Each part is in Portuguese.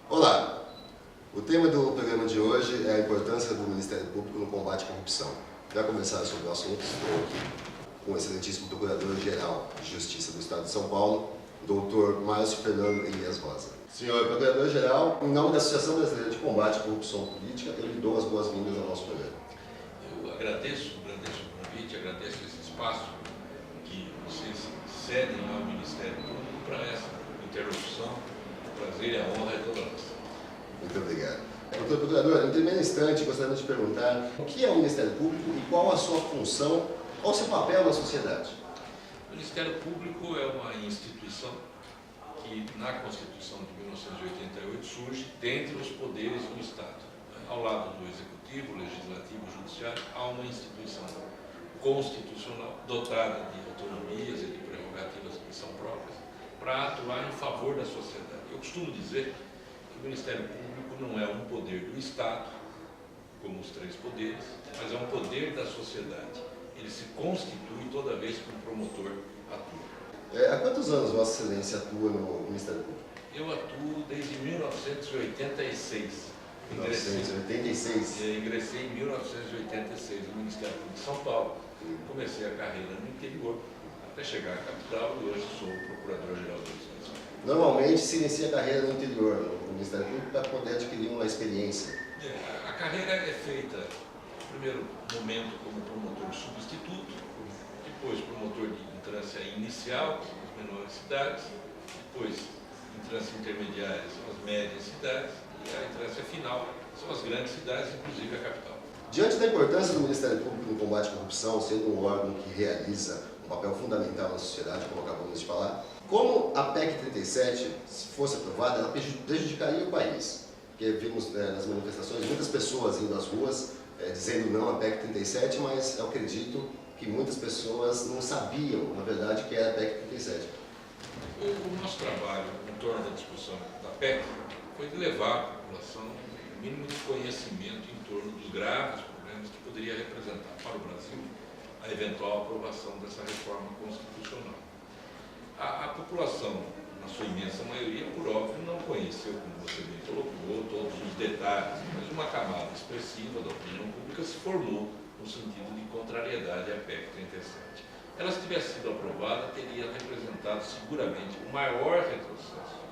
Olá! O tema do programa de hoje é a importância do Ministério Público no combate à corrupção. Para conversar sobre o assunto, estou aqui com o excelentíssimo Procurador-Geral de Justiça do Estado de São Paulo, Dr. Márcio Fernando Elias Rosa. Senhor Procurador-Geral, em nome da Associação Brasileira de Combate à Corrupção Política, eu lhe dou as boas-vindas ao nosso programa. Eu agradeço o convite, agradeço esse espaço que vocês cedem ao Ministério Público para essa interlocução. O prazer e a honra é toda nossa. Muito obrigado. Doutor Procurador, em primeiro instante, gostaria de perguntar o que é o Ministério Público e qual a sua função, qual o seu papel na sociedade? O Ministério Público é uma instituição que, na Constituição de 1988, surge dentre os poderes do Estado. Ao lado do Executivo, Legislativo e Judiciário, há uma instituição constitucional dotada de autonomias e de prerrogativas que são próprias para atuar em favor da sociedade. Eu costumo dizer que o Ministério Público não é um poder do Estado, como os três poderes, mas é um poder da sociedade. Ele se constitui toda vez que um promotor atua. Há quantos anos Vossa Excelência atua no Ministério Público? Eu atuo desde 1986. 1986? Ingressei em 1986 no Ministério Público de São Paulo. Comecei a carreira no interior, até chegar à capital, e hoje sou Procurador-Geral do Estado de São Paulo. Normalmente se inicia a carreira no interior, no Ministério Público, para poder adquirir uma experiência. A carreira é feita, no primeiro momento, como promotor substituto, depois promotor de entrância inicial, nas menores cidades, depois entrância intermediária, são as médias cidades, e a entrância final são as grandes cidades, inclusive a capital. Diante da importância do Ministério Público no combate à corrupção, sendo um órgão que realiza um papel fundamental na sociedade, como acabamos de falar, como a PEC 37, se fosse aprovada, ela prejudicaria o país? Porque vimos nas manifestações muitas pessoas indo às ruas dizendo não à PEC 37, mas eu acredito que muitas pessoas não sabiam, na verdade, que era a PEC 37. O nosso trabalho em torno da discussão da PEC foi de levar à população o mínimo de conhecimento em torno dos graves problemas que poderia representar para o Brasil a eventual aprovação dessa reforma constitucional. A população, na sua imensa maioria, por óbvio, não conheceu, como você bem colocou, todos os detalhes, mas uma camada expressiva da opinião pública se formou no sentido de contrariedade à PEC 37. Ela, se tivesse sido aprovada, teria representado seguramente o maior retrocesso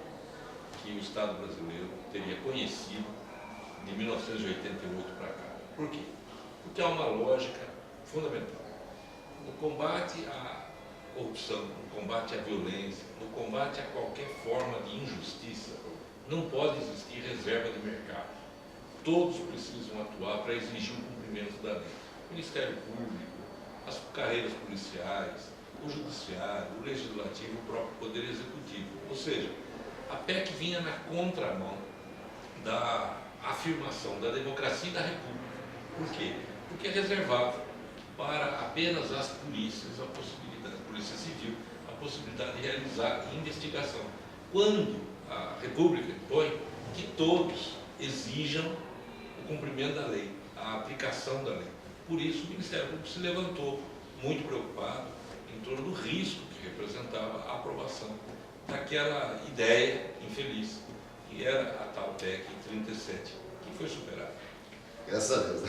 que o Estado brasileiro teria conhecido de 1988 para cá. Por quê? Porque há uma lógica fundamental. No combate à corrupção, no combate à violência, no combate a qualquer forma de injustiça, não pode existir reserva de mercado. Todos precisam atuar para exigir o cumprimento da lei. O Ministério Público, as carreiras policiais, o Judiciário, o Legislativo, o próprio Poder Executivo. Ou seja, a PEC vinha na contramão da afirmação da democracia e da República. Por quê? Porque reservava para apenas as polícias a possibilidade, a Polícia Civil, a possibilidade de realizar investigação. Quando a República impõe que todos exijam o cumprimento da lei, a aplicação da lei. Por isso, o Ministério Público se levantou muito preocupado em torno do risco que representava a aprovação daquela ideia infeliz, que era a tal PEC 37, que foi superada. Graças a Deus.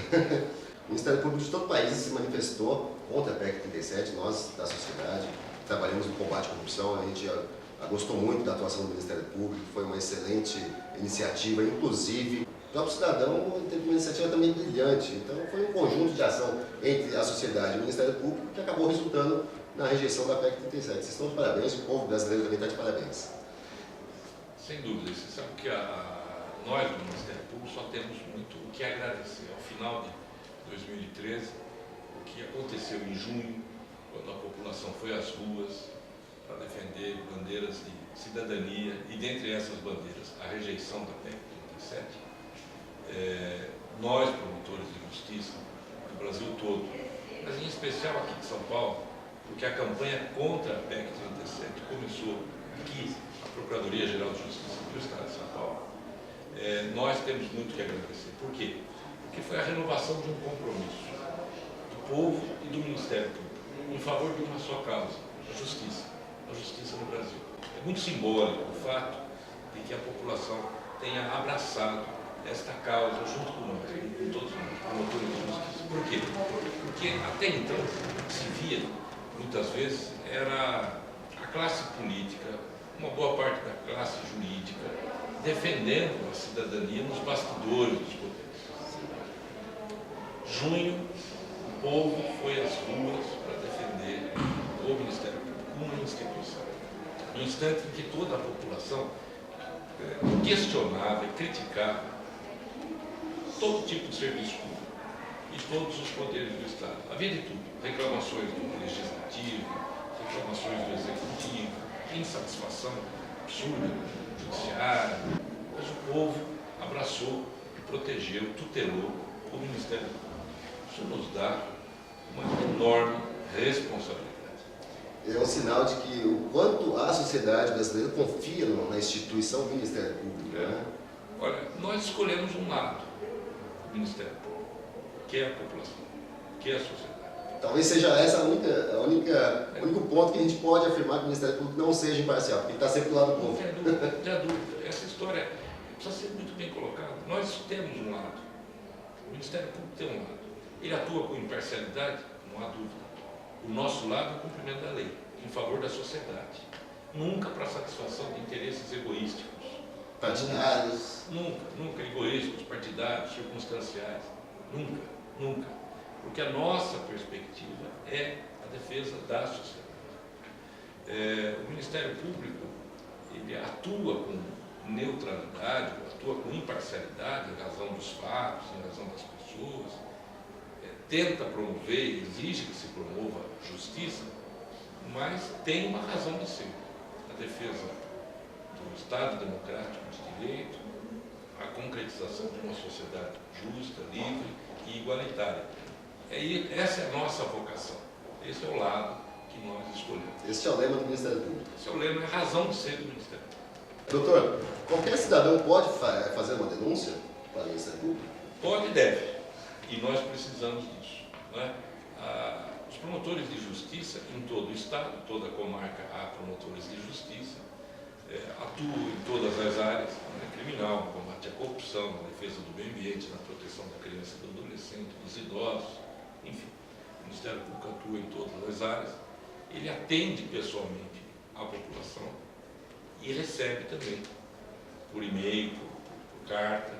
O Ministério Público de todo o país se manifestou contra a PEC 37, nós da sociedade, trabalhamos no combate à corrupção, a gente gostou muito da atuação do Ministério Público, foi uma excelente iniciativa, inclusive o próprio cidadão teve uma iniciativa também brilhante, então foi um conjunto de ação entre a sociedade e o Ministério Público que acabou resultando na rejeição da PEC 37. Vocês estão de parabéns, o povo brasileiro também está de parabéns. Sem dúvida, você sabe que nós do Ministério Público só temos muito o que agradecer. Ao final de 2013, o que aconteceu em junho, quando a população foi às ruas para defender bandeiras de cidadania, e dentre essas bandeiras, a rejeição da PEC 37, nós, promotores de justiça, do Brasil todo, mas em especial aqui de São Paulo, porque a campanha contra a PEC 37 começou aqui, a Procuradoria-Geral de Justiça do Estado de São Paulo, nós temos muito que agradecer. Por quê? Porque foi a renovação de um compromisso do povo e do Ministério Público em favor de uma só causa, a justiça no Brasil. É muito simbólico o fato de que a população tenha abraçado esta causa junto com nós, com todos nós, promotores de justiça. Por quê? Porque até então se via, muitas vezes, era a classe política, uma boa parte da classe jurídica, defendendo a cidadania nos bastidores dos poderes. Junho, o povo foi às ruas para defender o Ministério Público, uma instituição. No instante em que toda a população questionava e criticava todo tipo de serviço público e todos os poderes do Estado. Havia de tudo, reclamações do Legislativo, reclamações do Executivo, insatisfação absurda do Judiciário, mas o povo abraçou, protegeu, tutelou o Ministério Público. Isso nos dá uma enorme responsabilidade. É um sinal de que o quanto a sociedade brasileira confia na instituição do Ministério Público. Né? Olha, nós escolhemos um lado, o Ministério Público, que é a população, que é a sociedade. Talvez seja essa o único ponto que a gente pode afirmar que o Ministério Público não seja imparcial, porque ele está sempre do lado do povo. Não tem dúvida. Essa história precisa ser muito bem colocada. Nós temos um lado, o Ministério Público tem um lado. Ele atua com imparcialidade, não há dúvida. O nosso lado é o cumprimento da lei, em favor da sociedade. Nunca para satisfação de interesses egoísticos. Partidários. Nunca egoísticos, partidários, circunstanciais. Nunca. Porque a nossa perspectiva é a defesa da sociedade. O Ministério Público, ele atua com neutralidade, atua com imparcialidade em razão dos fatos, em razão das pessoas, tenta promover, exige que se promova justiça, mas tem uma razão de ser. A defesa do Estado democrático de direito, a concretização de uma sociedade justa, livre e igualitária. Essa é a nossa vocação. Esse é o lado que nós escolhemos. Esse é o lema do Ministério Público. Esse é o lema, é a razão de ser do Ministério Público. Doutor, qualquer cidadão pode fazer uma denúncia para o Ministério Público? Pode e deve. E nós precisamos disso. Né? Os promotores de justiça em todo o Estado, toda a comarca há promotores de justiça, atuam em todas as áreas, né? Criminal, no combate à corrupção, na defesa do meio ambiente, na proteção da criança e do adolescente, dos idosos, enfim. O Ministério Público atua em todas as áreas, ele atende pessoalmente a população e recebe também, por e-mail, por carta,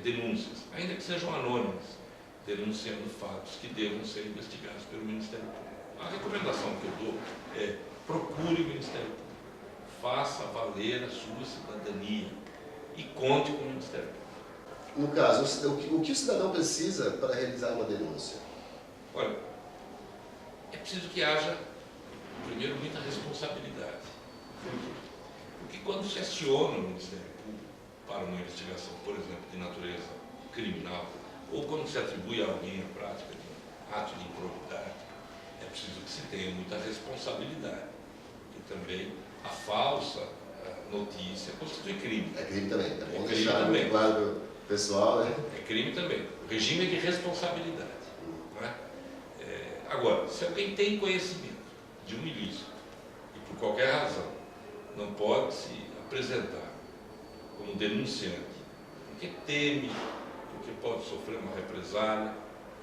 denúncias, ainda que sejam anônimas, denunciando fatos que devam ser investigados pelo Ministério Público. A recomendação que eu dou é: procure o Ministério Público, faça valer a sua cidadania e conte com o Ministério Público. No caso, o que o cidadão precisa para realizar uma denúncia? Olha, é preciso que haja, primeiro, muita responsabilidade. Por quê? Porque quando se aciona o Ministério Público para uma investigação, por exemplo, de natureza criminal, ou quando se atribui a alguém a prática de um ato de improbidade, é preciso que se tenha muita responsabilidade. E também a falsa notícia constitui crime. É crime também. É bom crime deixar também. muito claro pro pessoal, né? É crime também. O regime é de responsabilidade. Não é? Agora, se alguém tem conhecimento de um ilícito e por qualquer razão não pode se apresentar como denunciante, porque teme, porque pode sofrer uma represália,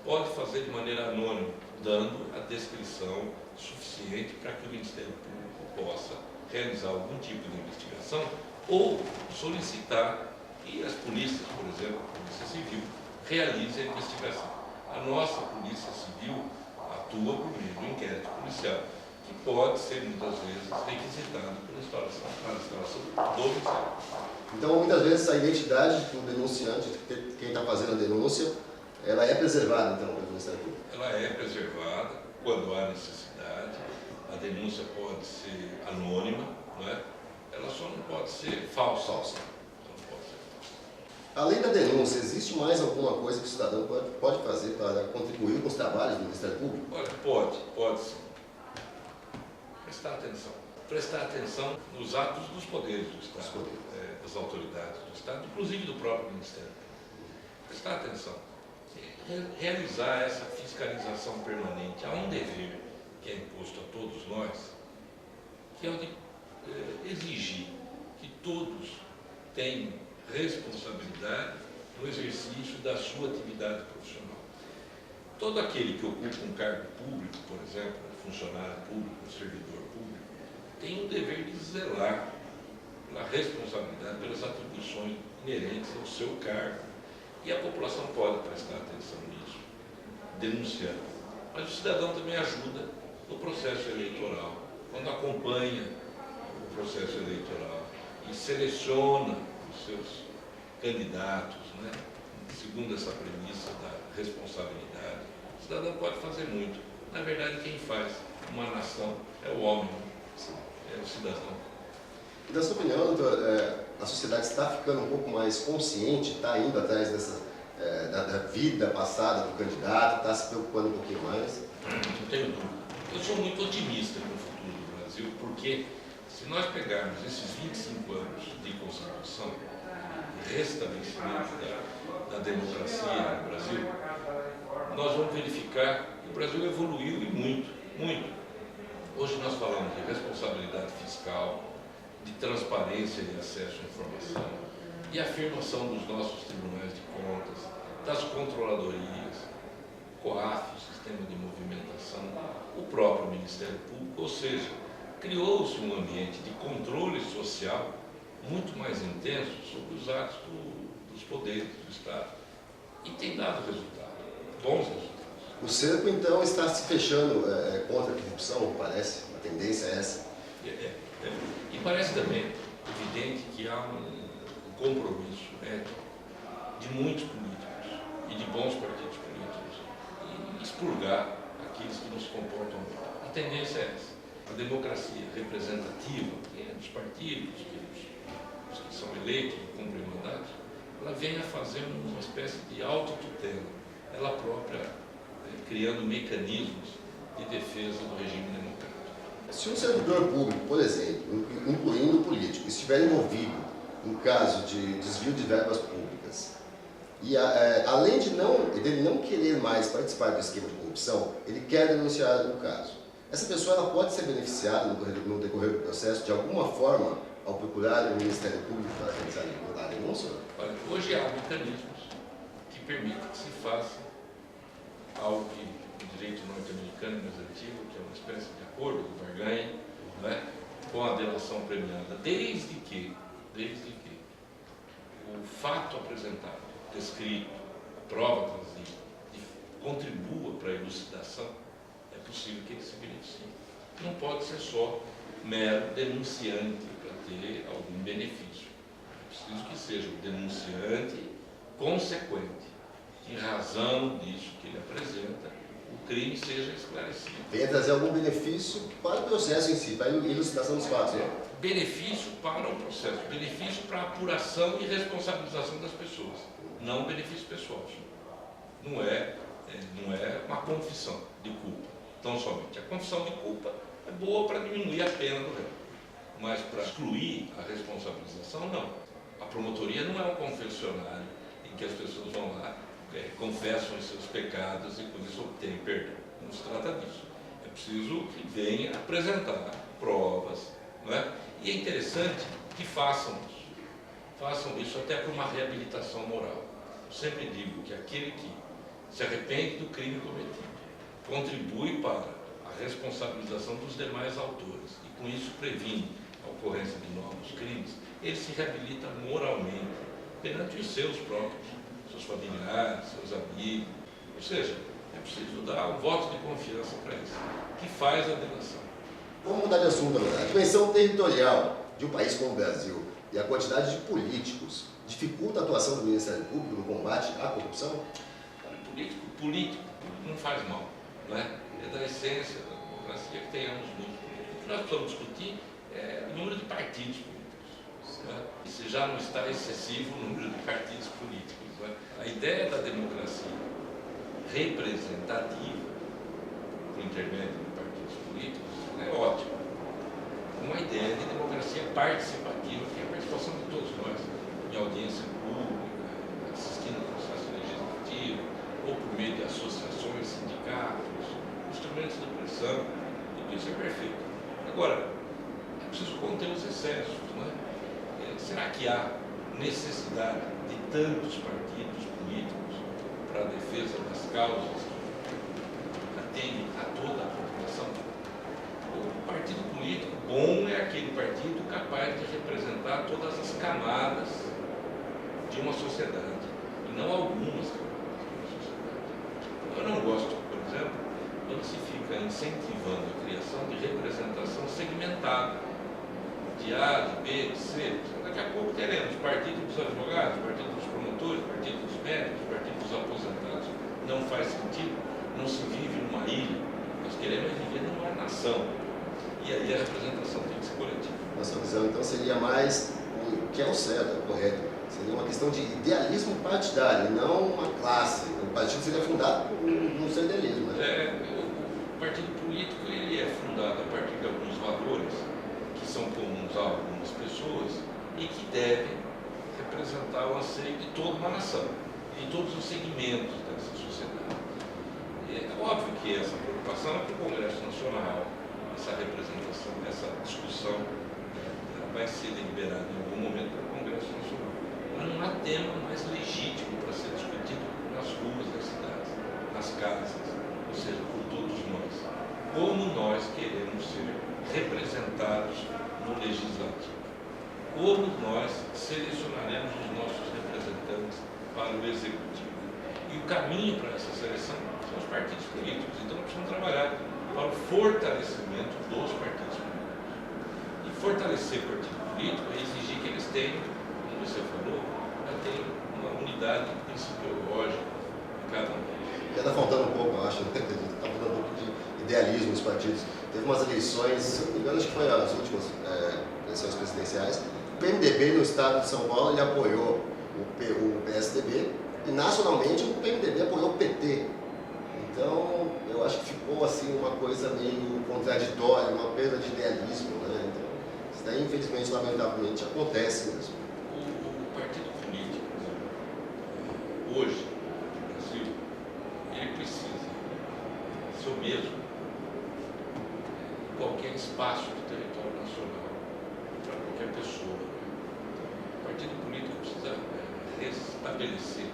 pode fazer de maneira anônima, dando a descrição suficiente para que o Ministério Público possa realizar algum tipo de investigação ou solicitar que as polícias, por exemplo, a Polícia Civil, realize a investigação. A nossa Polícia Civil atua por meio do inquérito policial, que pode ser muitas vezes requisitado para a instalação do Ministério. Então, muitas vezes, a identidade do denunciante, de quem está fazendo a denúncia, ela é preservada, então, pelo Ministério Público? Ela é preservada quando há necessidade. a denúncia pode ser anônima, não é? Ela só não pode ser falsa. Falsa. Não pode ser falsa. Além da denúncia, existe mais alguma coisa que o cidadão pode fazer para contribuir com os trabalhos do Ministério Público? Olha, pode sim. Prestar atenção nos atos dos poderes do Estado, das autoridades do Estado, inclusive do próprio Ministério Público. Prestar atenção. Realizar essa fiscalização permanente. Há um dever que é imposto a todos nós, que é o de exigir que todos tenham responsabilidade no exercício da sua atividade profissional. Todo aquele que ocupa um cargo público, por exemplo, um funcionário público, um servidor público, tem o dever de zelar pela responsabilidade, pelas atribuições inerentes ao seu cargo. E a população pode prestar atenção nisso, denunciando. Mas o cidadão também ajuda no processo eleitoral, quando acompanha o processo eleitoral e seleciona os seus candidatos, né? Segundo essa premissa da responsabilidade. O cidadão pode fazer muito. Na verdade, quem faz uma nação é o homem, é o cidadão. E na sua opinião, doutor, a sociedade está ficando um pouco mais consciente, está indo atrás da vida passada do candidato, está se preocupando um pouquinho mais? Não tenho dúvida. Eu sou muito otimista com o futuro do Brasil, porque se nós pegarmos esses 25 anos de Constituição, restabelecimento da democracia no Brasil, nós vamos verificar que o Brasil evoluiu e muito, muito. Hoje nós falamos de responsabilidade fiscal, de transparência e acesso à informação, e afirmação dos nossos tribunais de contas, das controladorias, COAF, o Sistema de Movimentação, o próprio Ministério Público, ou seja, criou-se um ambiente de controle social muito mais intenso sobre os atos dos poderes do Estado. E tem dado resultado, bons resultados. O cerco, então, está se fechando contra a corrupção, parece? A tendência é essa? E parece também evidente que há um compromisso ético de muitos políticos e de bons partidos políticos em expurgar aqueles que não se comportam bem. A tendência é essa. A democracia representativa, dos partidos, os que são eleitos e cumprem mandatos, ela vem a fazer uma espécie de autotutela, ela própria criando mecanismos de defesa do regime democrático. Se um servidor público, por exemplo, incluindo o político, estiver envolvido em caso de desvio de verbas públicas, e além dele não querer mais participar do esquema de corrupção, ele quer denunciar o caso, essa pessoa ela pode ser beneficiada no decorrer do processo de alguma forma ao procurar o Ministério Público para realizar a denúncia? Olha, hoje há mecanismos que permitem que se faça algo que o direito norte-americano mais antigo, que é uma espécie de acordo de barganha, né, com a delação premiada, desde que o fato apresentado, descrito, a prova trazida, contribua para a elucidação, é possível que ele se beneficie. Não pode ser só mero denunciante para ter algum benefício. É preciso que seja um denunciante consequente. Em razão disso que ele apresenta, o crime seja esclarecido. Venha trazer algum benefício para o processo em si, para a elucidação dos fatos, né? Benefício para o processo, benefício para a apuração e responsabilização das pessoas, não benefício pessoal. Não é uma confissão de culpa, tão somente. A confissão de culpa é boa para diminuir a pena do réu, mas para excluir a responsabilização, não. A promotoria não é um confessionário em que as pessoas vão lá, confessam os seus pecados e com isso obtêm perdão. Não se trata disso. É preciso que venha apresentar provas, não é? E é interessante que façam isso até por uma reabilitação moral. Eu sempre digo que aquele que se arrepende do crime cometido contribui para a responsabilização dos demais autores e com isso previne a ocorrência de novos crimes, ele se reabilita moralmente perante os seus próprios, seus familiares, seus amigos. Ou seja, é preciso dar um voto de confiança para isso, que faz a delação. Vamos mudar de assunto agora. A dimensão territorial de um país como o Brasil e a quantidade de políticos dificulta a atuação do Ministério Público no combate à corrupção? Político não faz mal, não é? É da essência da democracia que tenhamos muitos políticos. que nós precisamos discutir é o número de partidos políticos. Né? E se já não está excessivo o número de partidos políticos. Né? A ideia da democracia representativa, por intermédio de partidos políticos, é ótima. Uma ideia de democracia participativa, que é a participação de todos nós, em audiência pública, assistindo ao processo legislativo, ou por meio de associações, sindicatos, instrumentos de pressão, tudo isso é perfeito. Agora, é preciso conter os excessos, não é? Será que há necessidade de tantos partidos políticos para a defesa das causas que atendem a toda a população? O partido político bom é aquele partido capaz de representar todas as camadas de uma sociedade, e não algumas camadas de uma sociedade. Eu não gosto, por exemplo, quando se fica incentivando a criação de representação segmentada, de A, de B, de C. Daqui a pouco teremos partido dos advogados, partido dos promotores, partido dos médicos, partido dos aposentados. Não faz sentido, não se vive numa ilha. Nós queremos viver numa nação. E aí a representação tem que ser coletiva. Nossa visão, então, seria mais o que é o certo, é o correto. Seria uma questão de idealismo partidário, não uma classe. O partido seria fundado no seu idealismo. Né? O partido político ele é fundado a partir de alguns valores que são comuns a algumas pessoas e que devem representar o anseio de toda uma nação, de todos os segmentos dessa sociedade. É óbvio que essa preocupação é para o Congresso Nacional, essa representação, essa discussão vai ser deliberada em algum momento pelo Congresso Nacional. Mas não há tema mais legítimo para ser discutido nas ruas das cidades, nas casas, ou seja, por todos nós. Como nós queremos ser representados no Legislativo? Como nós selecionaremos os nossos representantes para o Executivo? E o caminho para essa seleção são os partidos políticos. Então, nós precisamos trabalhar para o fortalecimento dos partidos políticos. E fortalecer o partido político é exigir que eles tenham, como você falou, tenham uma unidade principiológica em cada um. Já está faltando um pouco, eu acho, está faltando um pouco de idealismo nos partidos. Teve umas eleições, se não me engano, acho que foi as últimas eleições presidenciais. O PMDB no estado de São Paulo ele apoiou o PSDB e nacionalmente o PMDB apoiou o PT. Então, eu acho que ficou assim uma coisa meio contraditória, uma perda de idealismo, né? Então, isso daí, infelizmente, lamentavelmente, acontece mesmo. O partido político, hoje, no Brasil, ele precisa ser o mesmo em qualquer espaço do território nacional, para qualquer pessoa. O partido político precisa restabelecer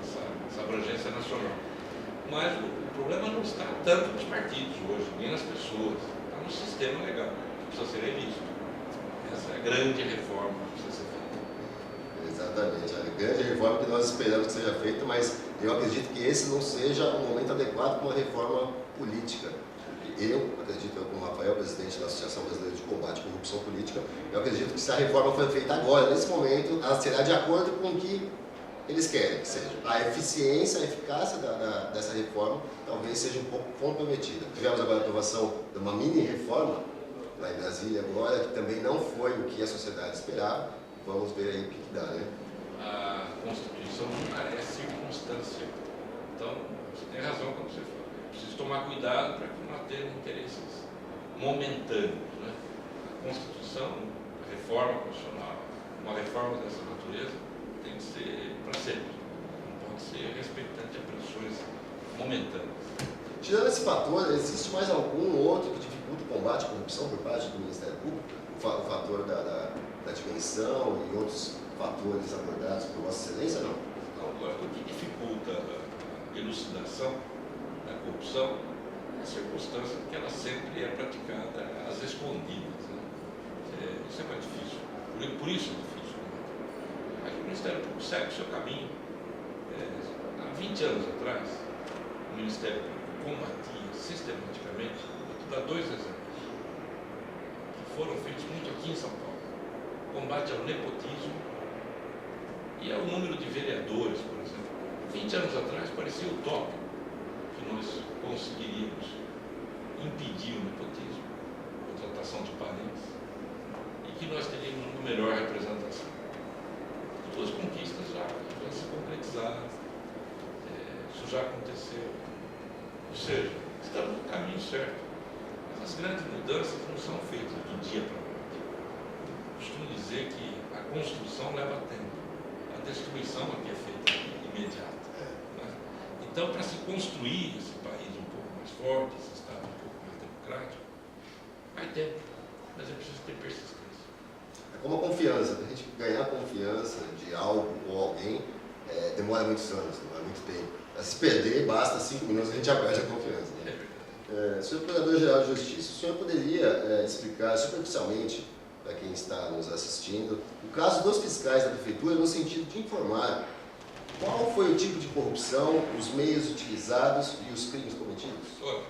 essa abrangência nacional. Mas o problema não está tanto nos partidos hoje, nem nas pessoas, está no sistema legal, que precisa ser revisto. Essa é a grande reforma que precisa ser feita. Exatamente, a grande reforma que nós esperamos que seja feita, mas eu acredito que esse não seja o momento adequado para uma reforma política. Eu acredito, como Rafael, presidente da Associação Brasileira de Combate à Corrupção Política, eu acredito que se a reforma for feita agora, nesse momento, ela será de acordo com o que eles querem que seja. A eficiência, a eficácia dessa reforma talvez seja um pouco comprometida. Tivemos agora a aprovação de uma mini-reforma lá em Brasília agora, que também não foi o que a sociedade esperava. Vamos ver aí o que dá, né? A Constituição não é circunstância. Então, você tem razão quando você fala. É preciso tomar cuidado para que não atenda interesses momentâneos. Né? A Constituição, a reforma constitucional, uma reforma dessa natureza, tem que ser para sempre, não pode ser respeitante a pressões momentâneas. Tirando esse fator, existe mais algum outro que dificulta o combate à corrupção por parte do Ministério Público? O fator da dimensão e outros fatores abordados por Vossa Excelência, não? Agora, o que dificulta a elucidação da corrupção é a circunstância de que ela sempre é praticada às escondidas. Né? Isso é mais difícil, por isso é difícil. Mas o Ministério Público segue o seu caminho. Há 20 anos atrás, o Ministério Público combatia sistematicamente, vou dar dois exemplos, que foram feitos muito aqui em São Paulo. Combate ao nepotismo e ao número de vereadores, por exemplo. 20 anos atrás parecia utópico que nós conseguiríamos impedir o nepotismo, contratar representação de parentes e que nós teríamos uma melhor representação. Duas conquistas já se concretizaram, isso já aconteceu. Ou seja, estamos no caminho certo. Mas as grandes mudanças não são feitas do dia para a noite. Costumo dizer que a construção leva tempo, a destruição aqui é feita imediata. Né? Então, para se construir esse país um pouco mais forte, esse Estado um pouco mais democrático, vai tempo, mas é preciso ter persistência. É como a confiança, a gente ganhar confiança de algo ou alguém demora muitos anos, não é muito tempo. Para se perder, basta 5 minutos a gente já perde a confiança. Né? Senhor Procurador-Geral de Justiça, o senhor poderia explicar superficialmente para quem está nos assistindo o caso dos fiscais da Prefeitura no sentido de informar qual foi o tipo de corrupção, os meios utilizados e os crimes cometidos? Olha,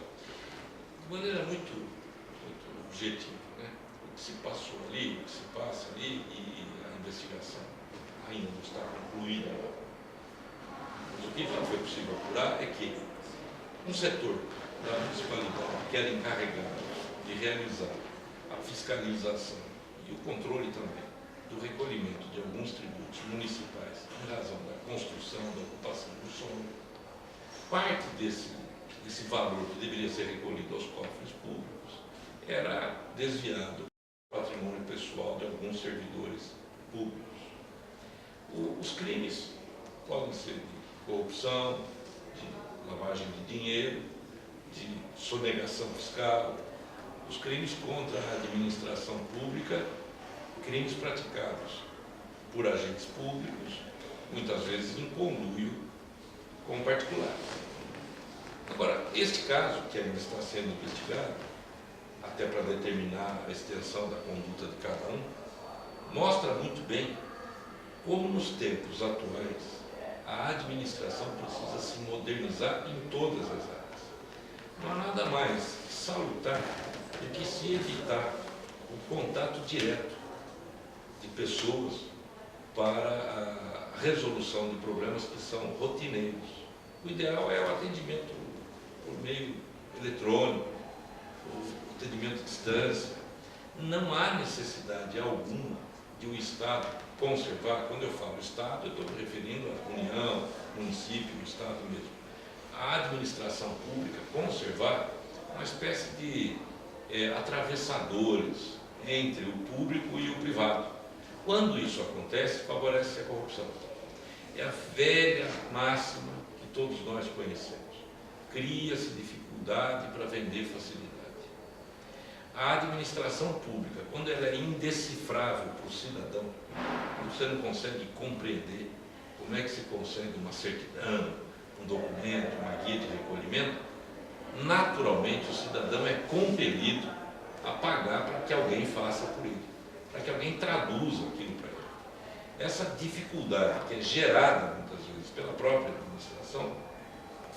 de maneira muito objetiva, né? O que se passou ali, o que se passa ali e a investigação ainda não está concluída. Mas o que já foi possível apurar é que um setor da municipalidade que era encarregado de realizar a fiscalização e o controle também do recolhimento de alguns tributos municipais em razão da construção, da ocupação do solo, parte desse valor que deveria ser recolhido aos cofres públicos era desviado para o patrimônio pessoal de alguns servidores públicos. Os crimes podem ser de corrupção, de lavagem de dinheiro, de sonegação fiscal, os crimes contra a administração pública, crimes praticados por agentes públicos, muitas vezes em conluio com particulares. Agora, este caso, que ainda está sendo investigado, até para determinar a extensão da conduta de cada um, mostra muito bem como nos tempos atuais a administração precisa se modernizar em todas as áreas. Não há nada mais salutar do que se evitar o contato direto de pessoas para a resolução de problemas que são rotineiros. O ideal é o atendimento por meio eletrônico, o atendimento à distância. Não há necessidade alguma de o Estado conservar. Quando eu falo Estado, eu estou me referindo à União, município, o Estado mesmo. A administração pública conservar uma espécie de atravessadores entre o público e o privado. Quando isso acontece, favorece a corrupção. É a velha máxima que todos nós conhecemos. Cria-se dificuldade para vender facilidade. A administração pública, quando ela é indecifrável para o cidadão, quando você não consegue compreender como é que se consegue uma certidão, um documento, uma guia de recolhimento, naturalmente o cidadão é compelido a pagar para que alguém faça por ele, para que alguém traduza aquilo para ele. Essa dificuldade que é gerada muitas vezes pela própria administração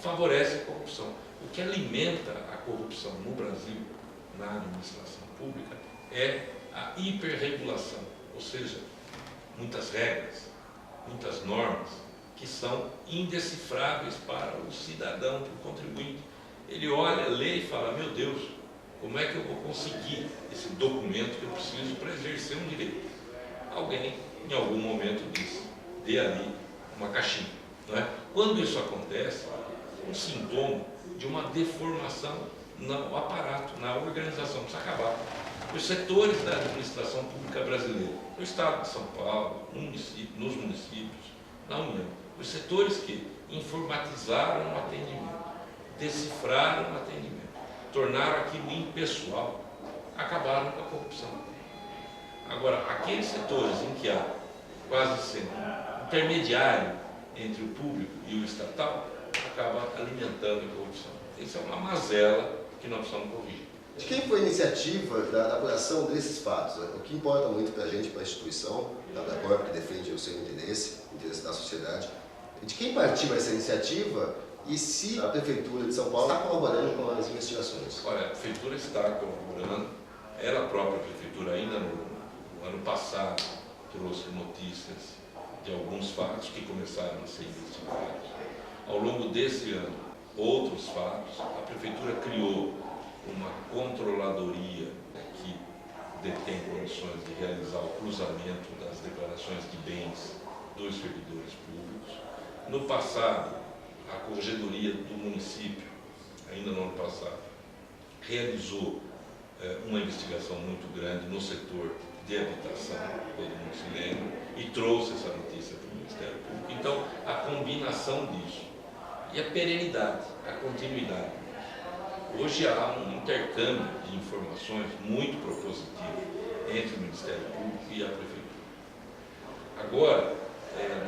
favorece a corrupção. O que alimenta a corrupção no Brasil, na administração pública, é a hiperregulação, ou seja, muitas regras, muitas normas que são indecifráveis para o cidadão, para o contribuinte. Ele olha, lê e fala: meu Deus, como é que eu vou conseguir esse documento que eu preciso para exercer um direito? Alguém, em algum momento, diz: dê ali uma caixinha. Não é? Quando isso acontece, é um sintoma de uma deformação no aparato, na organização. Precisa acabar. Os setores da administração pública brasileira, no Estado de São Paulo, nos municípios, na União, os setores que informatizaram o atendimento, decifraram o atendimento, tornaram aquilo impessoal, acabaram com a corrupção. Agora, aqueles setores em que há quase sempre um intermediário entre o público e o estatal, acaba alimentando a corrupção. Isso é uma mazela que nós precisamos corrigir. De quem foi a iniciativa da apuração desses fatos? O que importa muito para a gente, para a instituição, da Abracorp, que defende o seu interesse, o interesse da sociedade. De quem partiu essa iniciativa e se a Prefeitura de São Paulo está colaborando com as investigações? Olha, a Prefeitura está colaborando. Ela própria, a Prefeitura, ainda no ano passado, trouxe notícias de alguns fatos que começaram a ser investigados. Ao longo desse ano, outros fatos. A Prefeitura criou uma controladoria que detém condições de realizar o cruzamento das declarações de bens dos servidores públicos. No passado, a Corregedoria do município, ainda no ano passado, realizou uma investigação muito grande no setor de habitação, todo mundo se lembra, e trouxe essa notícia para o Ministério Público. Então, a combinação disso e a perenidade, a continuidade. Hoje há um intercâmbio de informações muito propositivo entre o Ministério Público e a Prefeitura. Agora,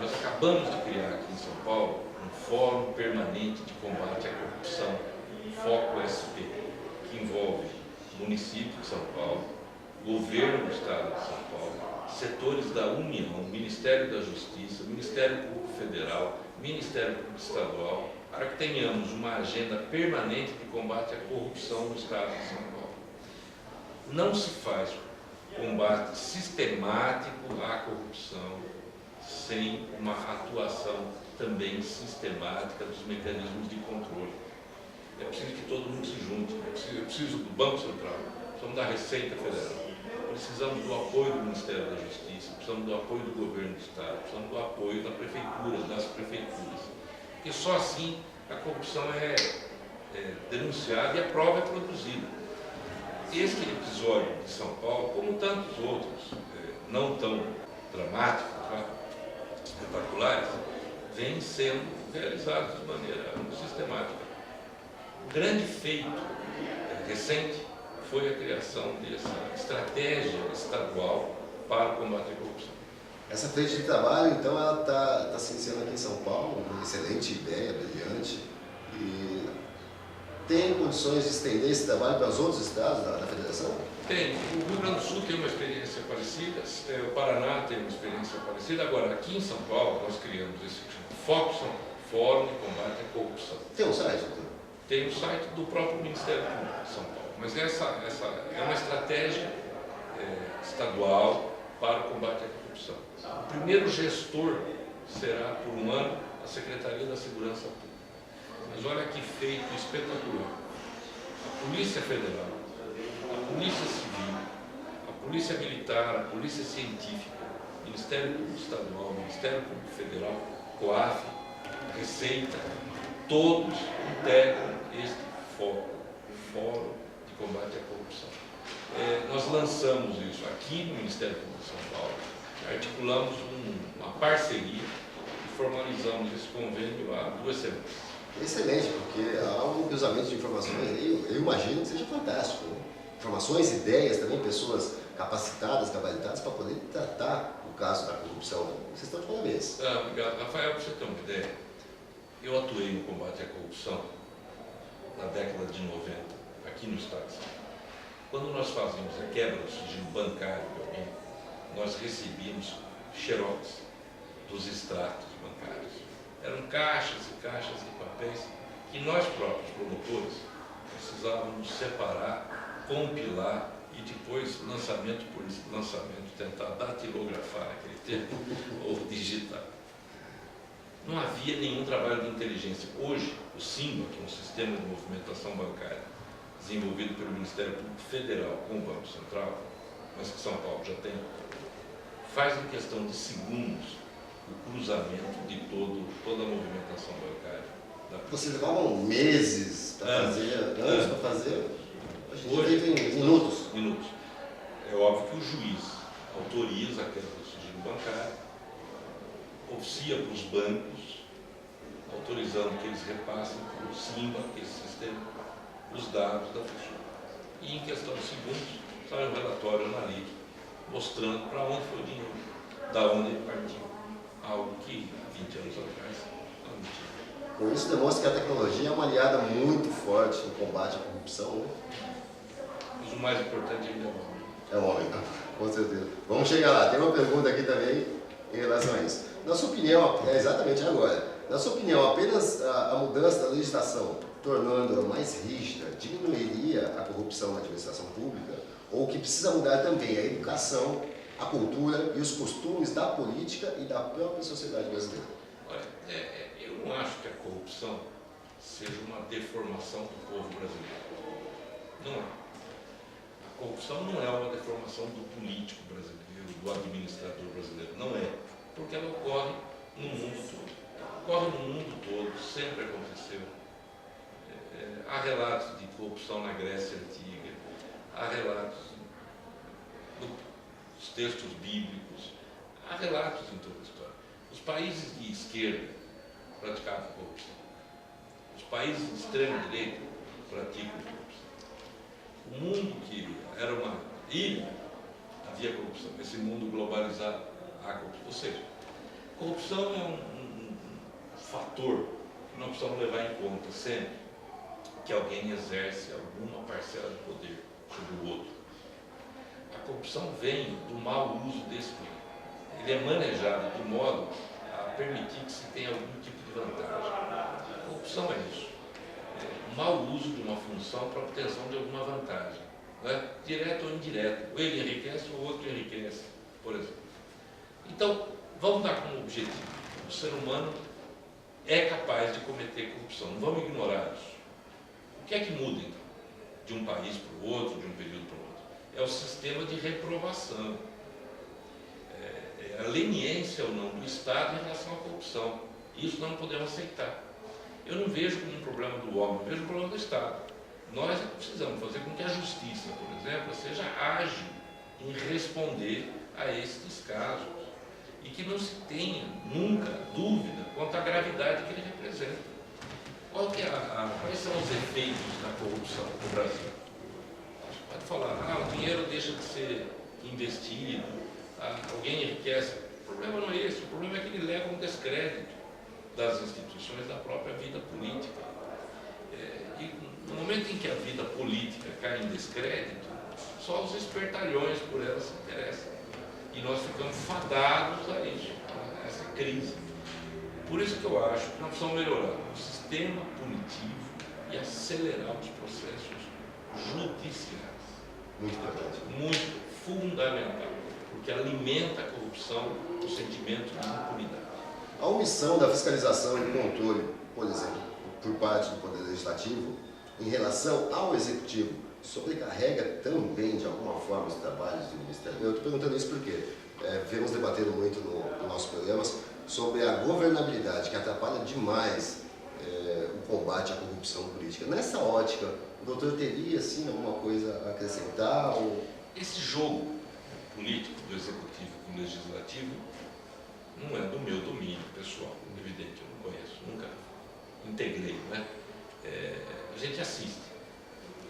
nós acabamos de criar aqui em São Paulo um Fórum Permanente de Combate à Corrupção, Foco SP, que envolve o município de São Paulo, governo do Estado de São Paulo, setores da União, Ministério da Justiça, Ministério Público Federal, Ministério Público Estadual, para que tenhamos uma agenda permanente de combate à corrupção no Estado de São Paulo. Não se faz combate sistemático à corrupção sem uma atuação também sistemática dos mecanismos de controle. É preciso que todo mundo se junte, é preciso do Banco Central, precisamos da Receita Federal, precisamos do apoio do Ministério da Justiça, precisamos do apoio do Governo do Estado, precisamos do apoio da Prefeitura, das Prefeituras. Porque só assim a corrupção é denunciada e a prova é produzida. Este episódio de São Paulo, como tantos outros, não tão dramáticos, espetaculares, vêm sendo realizados de maneira sistemática. O grande feito recente foi a criação dessa estratégia estadual para o combate à corrupção. Essa frente de trabalho, então, ela está se iniciando aqui em São Paulo, uma excelente ideia, brilhante, e tem condições de estender esse trabalho para os outros estados da federação? Tem. O Rio Grande do Sul tem uma experiência parecida, o Paraná tem uma experiência parecida. Agora, aqui em São Paulo, nós criamos esse Foco São Paulo, Fórum de Combate à Corrupção. Tem um site, doutor? Tem o site do próprio Ministério Público de São Paulo. Mas essa é uma estratégia estadual para o combate à corrupção. O primeiro gestor será, por um ano, a Secretaria da Segurança Pública. Mas olha que feito espetacular. A Polícia Federal, a Polícia Civil, a Polícia Militar, a Polícia Científica, Ministério Público Estadual, Ministério Público Federal, COAF, Receita, todos integram este Fórum de Combate à Corrupção. Nós lançamos isso aqui no Ministério Público de São Paulo, articulamos uma parceria e formalizamos esse convênio há 2 semanas. Excelente, porque há um cruzamento de informações aí, eu imagino que seja fantástico. Né? Informações, ideias, também pessoas capacitadas, gabaritadas para poder tratar o caso da corrupção. Vocês estão de parabéns. Obrigado. Rafael, para você ter uma ideia, eu atuei no combate à corrupção na década de 90, aqui no Estado de São Paulo. Quando nós fazíamos a quebra do sigilo bancário de alguém, nós recebíamos xerox dos extratos bancários. Eram caixas e caixas de papéis que nós próprios, promotores, precisávamos separar, compilar e depois, lançamento por lançamento, tentar datilografar naquele tempo ou digitar. Não havia nenhum trabalho de inteligência. Hoje, o SIMBA, que é um sistema de movimentação bancária, desenvolvido pelo Ministério Público Federal com o Banco Central, mas que São Paulo já tem, faz em questão de segundos o cruzamento de toda a movimentação bancária. Vocês levavam meses para fazer, anos para fazer? Hoje, em minutos. Minutos. É óbvio que o juiz autoriza a quebra do sigilo bancário, oficia para os bancos, autorizando que eles repassem para o SIMBA, que é esse sistema, os dados da pessoa. E em questão de segundos, sai um relatório analítico mostrando para onde foi o dinheiro, da onde ele partiu. Algo que 20 anos atrás não tinha. Com isso demonstra que a tecnologia é uma aliada muito forte no combate à corrupção. Né? Mas o mais importante ainda é o homem. É o homem, com certeza. Vamos chegar lá. Tem uma pergunta aqui também em relação a isso. Na sua opinião, exatamente agora, na sua opinião, apenas a mudança da legislação, tornando-a mais rígida, diminuiria a corrupção na administração pública? Ou que precisa mudar também a educação, a cultura e os costumes da política e da própria sociedade brasileira? Olha, eu não acho que a corrupção seja uma deformação do povo brasileiro. Não é. A A corrupção não é uma deformação do político brasileiro, do administrador brasileiro, não é, porque ela ocorre no mundo todo. Ocorre no mundo todo, sempre aconteceu. Há relatos de corrupção na Grécia Antiga, há relatos nos textos bíblicos, há relatos em toda a história. Os países de esquerda praticavam corrupção. Os países de extrema-direita praticam corrupção. O mundo que era uma ilha, havia corrupção. Esse mundo globalizado, há corrupção. Ou seja, corrupção é um fator que nós precisamos levar em conta sempre que alguém exerce alguma parcela de poder sobre o outro. A corrupção vem do mau uso desse poder. Ele é manejado de modo a permitir que se tenha algum tipo de vantagem. A corrupção é isso. É o mau uso de uma função para a obtenção de alguma vantagem. Né? Direto ou indireto. Ele enriquece, o outro enriquece, por exemplo. Então, vamos dar como objetivo. O ser humano é capaz de cometer corrupção. Não vamos ignorar isso. O que é que muda, então, de um país para o outro, de um período para o outro? É o sistema de reprovação. É a leniência ou não do Estado em relação à corrupção. Isso nós não podemos aceitar. Eu não vejo como um problema do homem, eu vejo um problema do Estado. Nós precisamos fazer com que a justiça, por exemplo, seja ágil em responder a estes casos e que não se tenha nunca dúvida quanto à gravidade que ele representa. Quais são os efeitos da corrupção no Brasil? Pode falar, o dinheiro deixa de ser investido, alguém enriquece. O problema não é esse, o problema é que ele leva um descrédito das instituições da própria vida política. E no momento em que a vida política cai em descrédito, só os espertalhões por ela se interessam. E nós ficamos fadados a isso, a essa crise. Por isso que eu acho que nós precisamos melhorar o sistema punitivo e acelerar os processos judiciais. Muito importante. Muito fundamental, porque alimenta a corrupção, o sentimento de impunidade. A omissão da fiscalização e controle, por exemplo, por parte do Poder Legislativo, em relação ao Executivo, sobrecarrega também, de alguma forma, os trabalhos do Ministério. Eu estou perguntando isso porque vemos debatendo muito nos nossos programas sobre a governabilidade, que atrapalha demais o combate à corrupção política. Nessa ótica, o doutor teria, assim, alguma coisa a acrescentar? Esse jogo político do Executivo com o Legislativo não é do meu domínio pessoal, evidente, eu não conheço, nunca integrei, né? A gente assiste.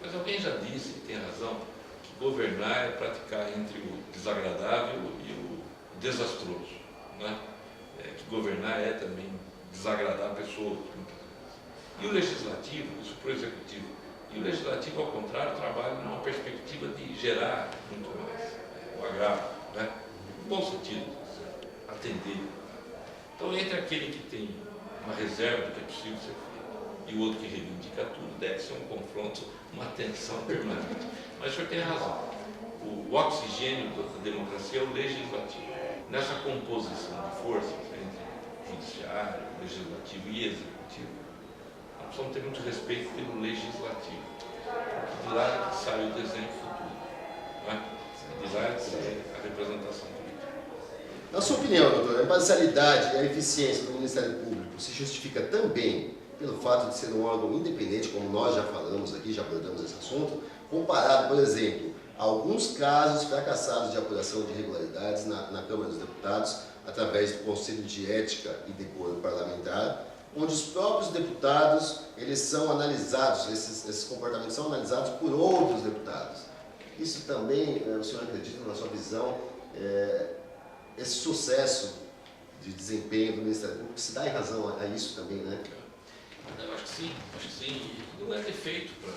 Mas alguém já disse, e tem razão, que governar é praticar entre o desagradável e o desastroso, né? Que governar é também desagradar a pessoa. E o Legislativo, isso para o Executivo, e o Legislativo, ao contrário, trabalha numa perspectiva de gerar muito mais o agravo, né? No bom sentido, atender. Então, entre aquele que tem uma reserva do que é possível ser feito e o outro que reivindica tudo, deve ser um confronto, uma tensão permanente. Mas o senhor tem razão. O oxigênio da democracia é o Legislativo. Nessa composição de forças entre Judiciário, Legislativo e Executivo, nós precisamos ter muito respeito pelo Legislativo. Porque de lá é que sai o desenho futuro. Não é? De lá é que sai a representação política. Na sua opinião, doutor, a imparcialidade e a eficiência do Ministério Público se justifica também pelo fato de ser um órgão independente, como nós já falamos aqui, já abordamos esse assunto, comparado, por exemplo, a alguns casos fracassados de apuração de irregularidades na Câmara dos Deputados, através do Conselho de Ética e Decoro Parlamentar, onde os próprios deputados, eles são analisados, esses comportamentos são analisados por outros deputados. Isso também, o senhor acredita, na sua visão, esse sucesso de desempenho do Ministério Público se dá em razão a isso também, né? Eu acho que sim, não é defeito para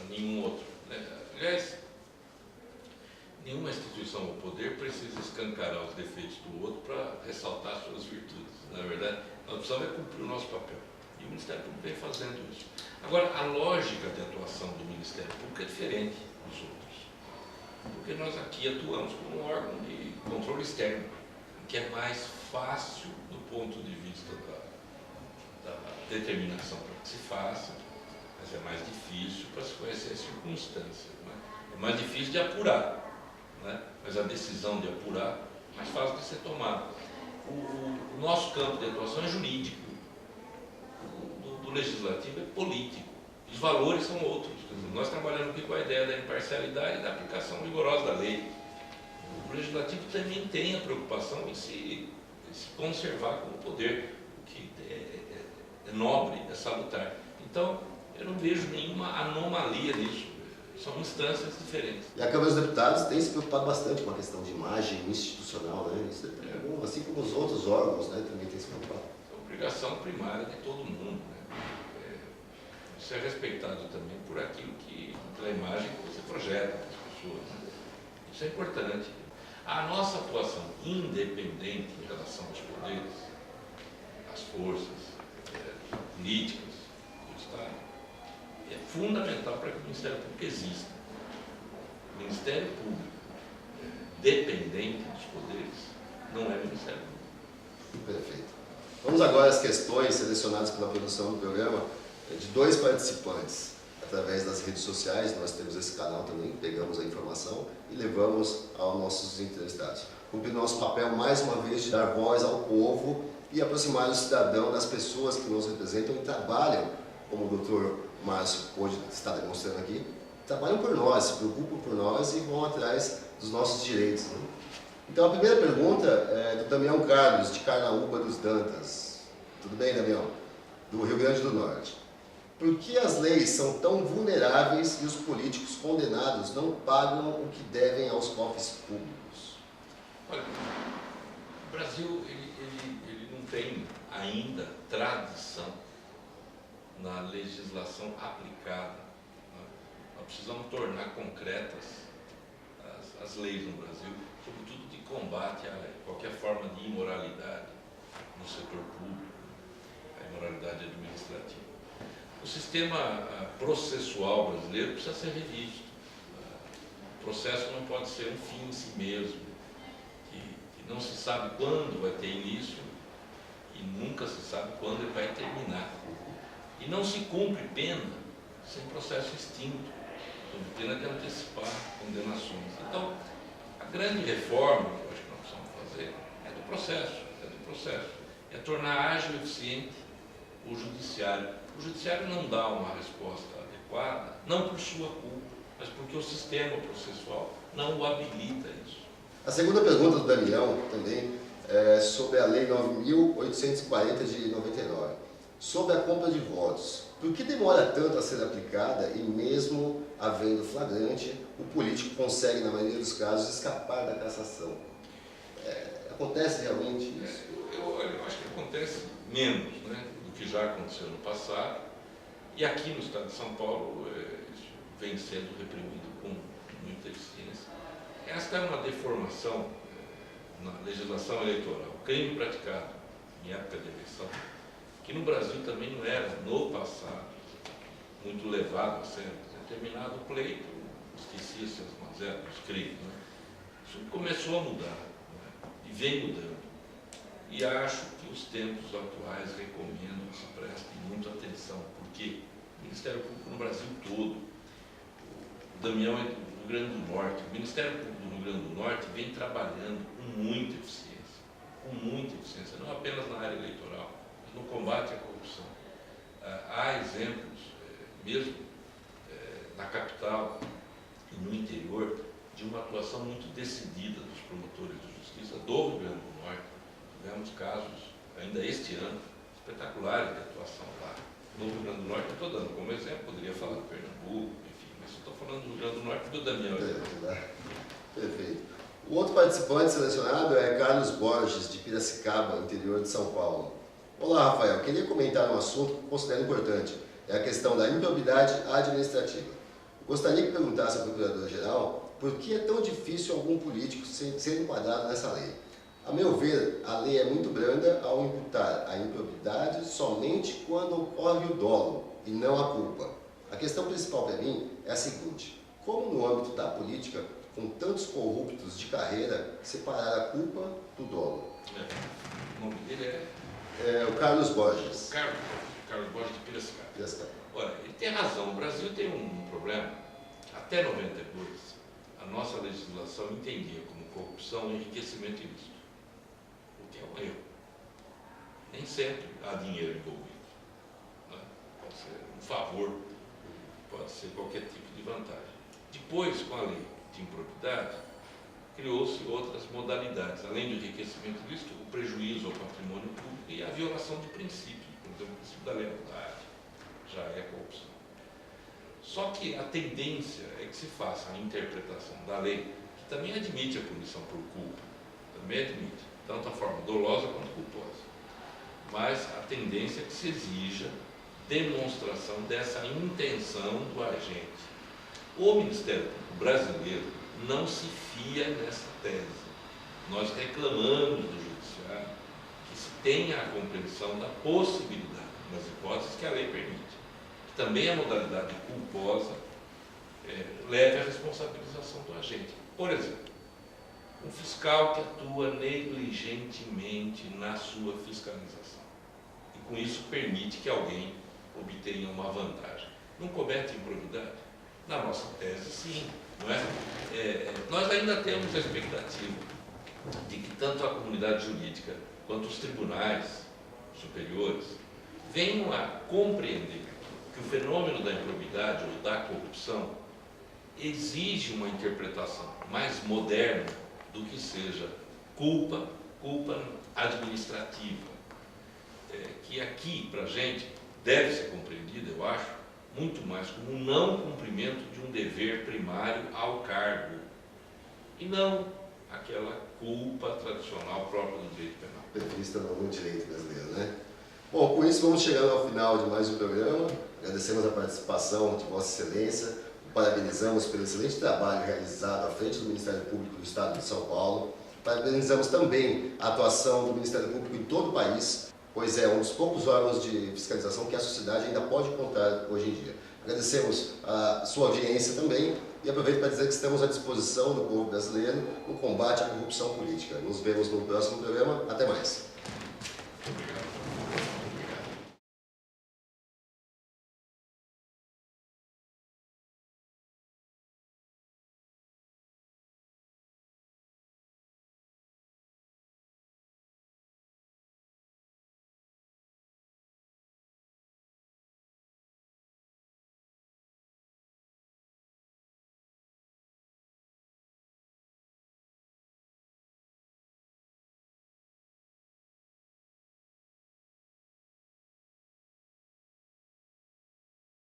nenhum outro, né? Aliás, nenhuma instituição ou poder precisa escancarar os defeitos do outro para ressaltar suas virtudes. Na verdade, nós precisamos cumprir o nosso papel. E o Ministério Público vem fazendo isso. Agora, a lógica de atuação do Ministério Público é diferente dos outros. Porque nós aqui atuamos como um órgão de controle externo, que é mais fácil do ponto de vista da determinação para que se faça, mas é mais difícil para se conhecer as circunstâncias, né? É mais difícil de apurar, né? Mas a decisão de apurar é mais fácil de ser tomada. O nosso campo de atuação é jurídico, do legislativo é político. Os valores são outros. Quer dizer, nós trabalhamos aqui com a ideia da imparcialidade e da aplicação rigorosa da lei. O legislativo também tem a preocupação em se conservar como poder, que é nobre, é salutar. Então, eu não vejo nenhuma anomalia nisso. São instâncias diferentes. E a Câmara dos Deputados tem se preocupado bastante com a questão de imagem institucional, né? Isso é bom, assim como os outros órgãos, né, também tem se preocupado. É obrigação primária de todo mundo, né? Isso é respeitado também por aquilo pela imagem que você projeta para as pessoas, né? Isso é importante. A nossa atuação independente em relação aos poderes, às forças políticas do Estado, é fundamental para que o Ministério Público exista. O Ministério Público dependente dos poderes não é Ministério Público. Perfeito. Vamos agora às questões selecionadas pela produção do programa de 2 participantes. Através das redes sociais, nós temos esse canal também, pegamos a informação e levamos aos nossos entrevistados. Cumprir nosso papel, mais uma vez, de dar voz ao povo e aproximar o cidadão das pessoas que nos representam e trabalham, como o Dr. Márcio pôde estar demonstrando aqui, trabalham por nós, se preocupam por nós e vão atrás dos nossos direitos, né? Então, a primeira pergunta é do Damião Carlos, de Carnaúba dos Dantas. Tudo bem, Damião? Do Rio Grande do Norte. Por que as leis são tão vulneráveis e os políticos condenados não pagam o que devem aos cofres públicos? Olha, o Brasil ele não tem ainda tradição na legislação aplicada. Nós precisamos tornar concretas as leis no Brasil, sobretudo de combate a qualquer forma de imoralidade no setor público, a imoralidade administrativa. O sistema processual brasileiro precisa ser revisto. O processo não pode ser um fim em si mesmo, que não se sabe quando vai ter início e nunca se sabe quando ele vai terminar. E não se cumpre pena sem processo extinto, sob pena de antecipar condenações. Então, a grande reforma que eu acho que nós precisamos fazer é do processo, é tornar ágil e eficiente o judiciário. O judiciário não dá uma resposta adequada, não por sua culpa, mas porque o sistema processual não o habilita a isso. A segunda pergunta do Damião também é sobre a Lei 9.840 de 99, sobre a compra de votos. Por que demora tanto a ser aplicada e mesmo havendo flagrante, o político consegue, na maioria dos casos, escapar da cassação? Acontece realmente isso? Eu acho que acontece menos, né, do que já aconteceu no passado, e aqui no estado de São Paulo isso vem sendo reprimido com muita eficiência. Esta é uma deformação na legislação eleitoral. O crime praticado em época de eleição, que no Brasil também não era, no passado, muito levado a sério. Determinado pleito, esquecia-se as mazelas, os crimes. Né? Isso começou a mudar, né? E vem mudando. E acho que os tempos atuais recomendam que se preste muita atenção, porque o Ministério Público no Brasil todo, o Damião é do Rio Grande do Norte, o Ministério Público do Rio Grande do Norte vem trabalhando com muita eficiência, não apenas na área eleitoral, mas no combate à corrupção. Há exemplos, mesmo na capital e no interior, de uma atuação muito decidida dos promotores de justiça do Rio Grande do Norte. Tivemos casos, ainda este ano, espetaculares de atuação lá no Rio Grande do Norte. Eu estou dando como exemplo, poderia falar do Pernambuco, enfim, mas eu estou falando do Rio Grande do Norte e do Damião. Perfeito. O outro participante selecionado é Carlos Borges, de Piracicaba, interior de São Paulo. Olá, Rafael. Queria comentar um assunto que considero importante. É a questão da improbidade administrativa. Gostaria que perguntasse ao Procurador-Geral por que é tão difícil algum político ser enquadrado nessa lei. A meu ver, a lei é muito branda ao imputar a improbidade somente quando ocorre o dolo e não a culpa. A questão principal para mim é a seguinte: como no âmbito da política, com tantos corruptos de carreira, separar a culpa do dolo? O nome dele é o Carlos Borges. Carlos Borges de Piracicaba. Olha, ele tem razão. O Brasil tem um problema, há até 92, a nossa legislação entendia como corrupção enriquecimento ilícito, o que é um erro. Nem sempre há dinheiro envolvido, né? Pode ser um favor, pode ser qualquer tipo de vantagem. Depois, com a lei de improbidade, criou-se outras modalidades, além do enriquecimento ilícito, o prejuízo ao patrimônio público e a violação de princípios, por exemplo, o princípio da lealdade, já é corrupção. Só que a tendência é que se faça a interpretação da lei, que também admite a punição por culpa, também admite, tanto a forma dolosa quanto culposa. Mas a tendência é que se exija demonstração dessa intenção do agente. O Ministério Público brasileiro não se fia nessa tese. Nós reclamamos do Judiciário que se tenha a compreensão da possibilidade, nas hipóteses que a lei permite, que também a modalidade culposa leve à responsabilização do agente. Por exemplo, um fiscal que atua negligentemente na sua fiscalização e com isso permite que alguém obtenha uma vantagem. Não comete improbidade? Na nossa tese, sim. Não é? Nós ainda temos a expectativa de que tanto a comunidade jurídica quanto os tribunais superiores venham a compreender que o fenômeno da improbidade ou da corrupção exige uma interpretação mais moderna do que seja culpa administrativa, que aqui, para a gente, deve ser compreendida, eu acho, muito mais como um não cumprimento de um dever primário ao cargo, e não aquela culpa tradicional própria do direito penal. Prevista no direito brasileiro, né? Bom, com isso vamos chegando ao final de mais um programa. Agradecemos a participação de Vossa Excelência, parabenizamos pelo excelente trabalho realizado à frente do Ministério Público do Estado de São Paulo, parabenizamos também a atuação do Ministério Público em todo o país, pois é um dos poucos órgãos de fiscalização que a sociedade ainda pode contar hoje em dia. Agradecemos a sua audiência também e aproveito para dizer que estamos à disposição do povo brasileiro no combate à corrupção política. Nos vemos no próximo programa. Até mais. Obrigado.